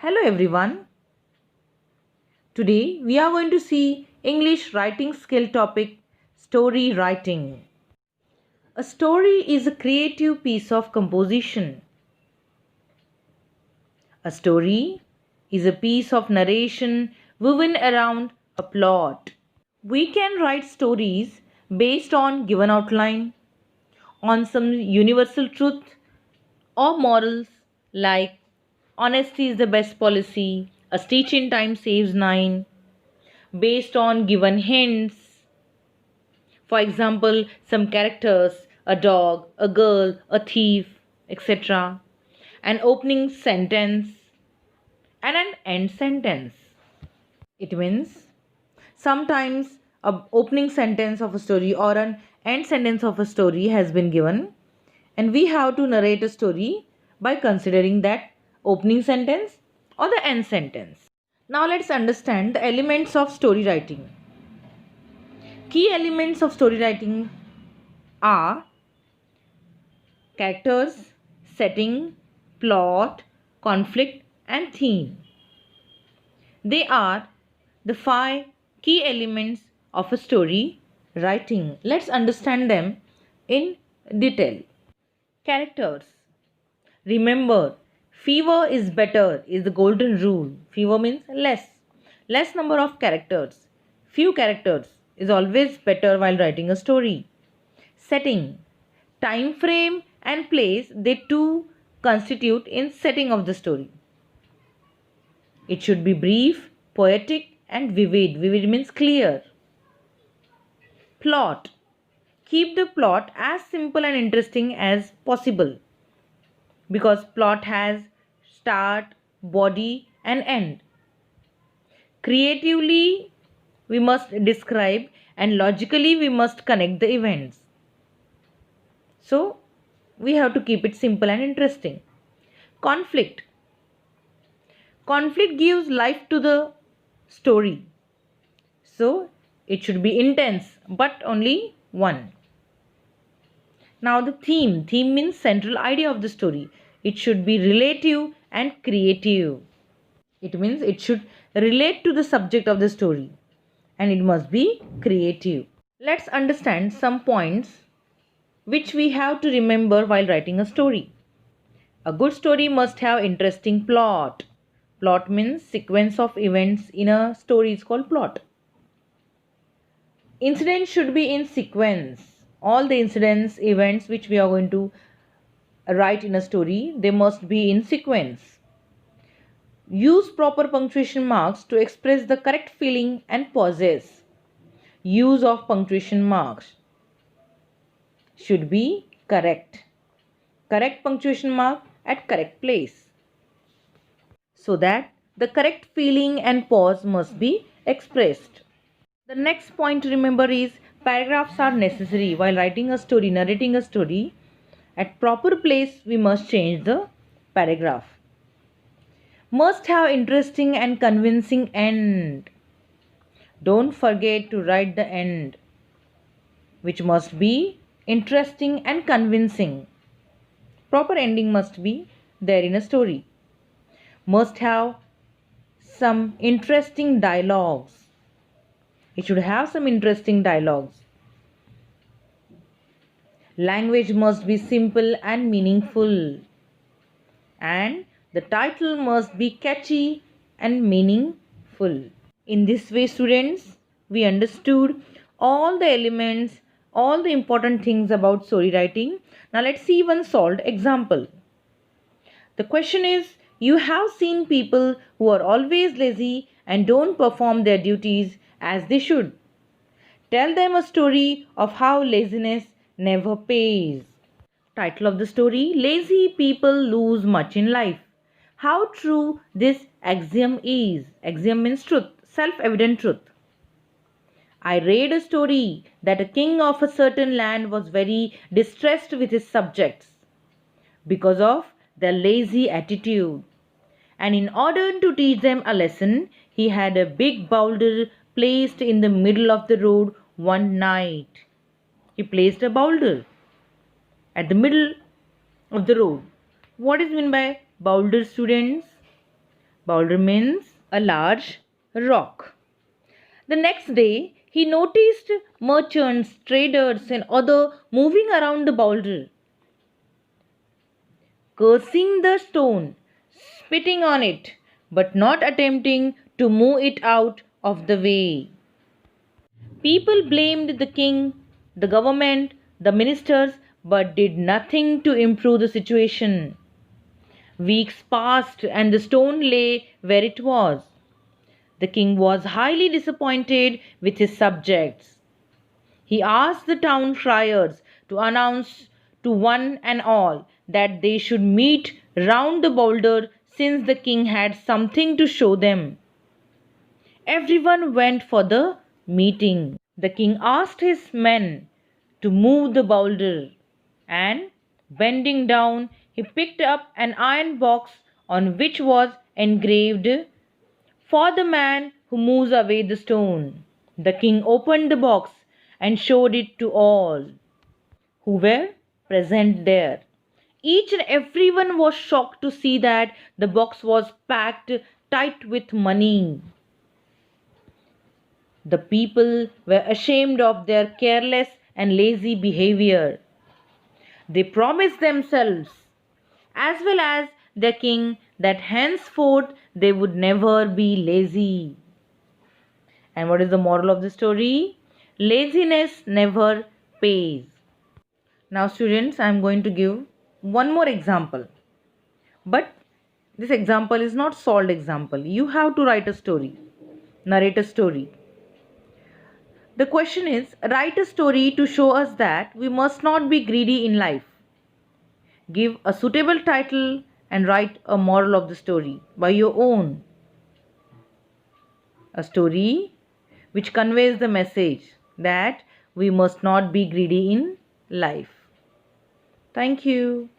Hello everyone. Today we are going to see English writing skill topic story writing. A story is a creative piece of composition. A story is a piece of narration woven around a plot. We can write stories based on given outline, on some universal truth or morals like honesty is the best policy, a stitch in time saves nine, based on given hints. For example, some characters, a dog, a girl, a thief, etc. An opening sentence and an end sentence. It means sometimes a opening sentence of a story or an end sentence of a story has been given, and we have to narrate a story by considering that opening sentence or the end sentence. Now let's understand the elements of story writing. Key elements of story writing are characters, setting, plot, conflict, and theme. They are the five key elements of a story writing. Let's understand them in detail. Characters. Remember, fewer is better is the golden rule. Fewer means less. Less number of characters. Few characters is always better while writing a story. Setting. Time frame and place, they too constitute in setting of the story. It should be brief, poetic and vivid. Vivid means clear. Plot. Keep the plot as simple and interesting as possible, because plot has start, body and end. Creatively we must describe and logically we must connect the events. So we have to keep it simple and interesting. Conflict. Conflict gives life to the story. So it should be intense, but only one. Now the theme. Theme means central idea of the story. It should be relative and creative. It means it should relate to the subject of the story and it must be creative. Let's understand some points which we have to remember while writing a story. A good story must have interesting plot. Plot means sequence of events in a story is called plot. Incidents should be in sequence. All the incidents, events which we are going to write in a story, they must be in sequence. Use proper punctuation marks to express the correct feeling and pauses. Use of punctuation marks should be correct. Correct punctuation mark at correct place, so that the correct feeling and pause must be expressed. The next point to remember is paragraphs are necessary while writing a story, narrating a story. At proper place we must change the paragraph. Must have interesting and convincing end. Don't forget to write the end, which must be interesting and convincing. Proper ending must be there in a story. Must have some interesting dialogues. It should have some interesting dialogues. Language must be simple and meaningful. And the title must be catchy and meaningful. In this way, students, we understood all the elements, all the important things about story writing. Now let's see one solved example. The question is, you have seen people who are always lazy and don't perform their duties as they should. Tell them a story of how laziness never pays. Title of the story: Lazy people lose much in life. How true this axiom is. Axiom means truth, self-evident truth. I read a story that a king of a certain land was very distressed with his subjects because of their lazy attitude. And in order to teach them a lesson, he had a big boulder placed in the middle of the road one night. He placed a boulder at the middle of the road. What is meant by boulder, students? Boulder means a large rock. The next day, he noticed merchants, traders, and others moving around the boulder, cursing the stone, spitting on it, but not attempting to move it out of the way. People blamed the king, the government, the ministers, but did nothing to improve the situation. Weeks passed and the stone lay where it was. The king was highly disappointed with his subjects. He asked the town criers to announce to one and all that they should meet round the boulder since the king had something to show them. Everyone went for the meeting. The king asked his men to move the boulder, and bending down, he picked up an iron box on which was engraved, "For the man who moves away the stone." The king opened the box and showed it to all who were present there. Each and everyone was shocked to see that the box was packed tight with money. The people were ashamed of their careless and lazy behavior. They promised themselves, as well as their king, that henceforth they would never be lazy. And what is the moral of the story? Laziness never pays. Now, students, I am going to give one more example. But this example is not solved example. You have to write a story, narrate a story. The question is, write a story to show us that we must not be greedy in life. Give a suitable title and write a moral of the story by your own. A story which conveys the message that we must not be greedy in life. Thank you.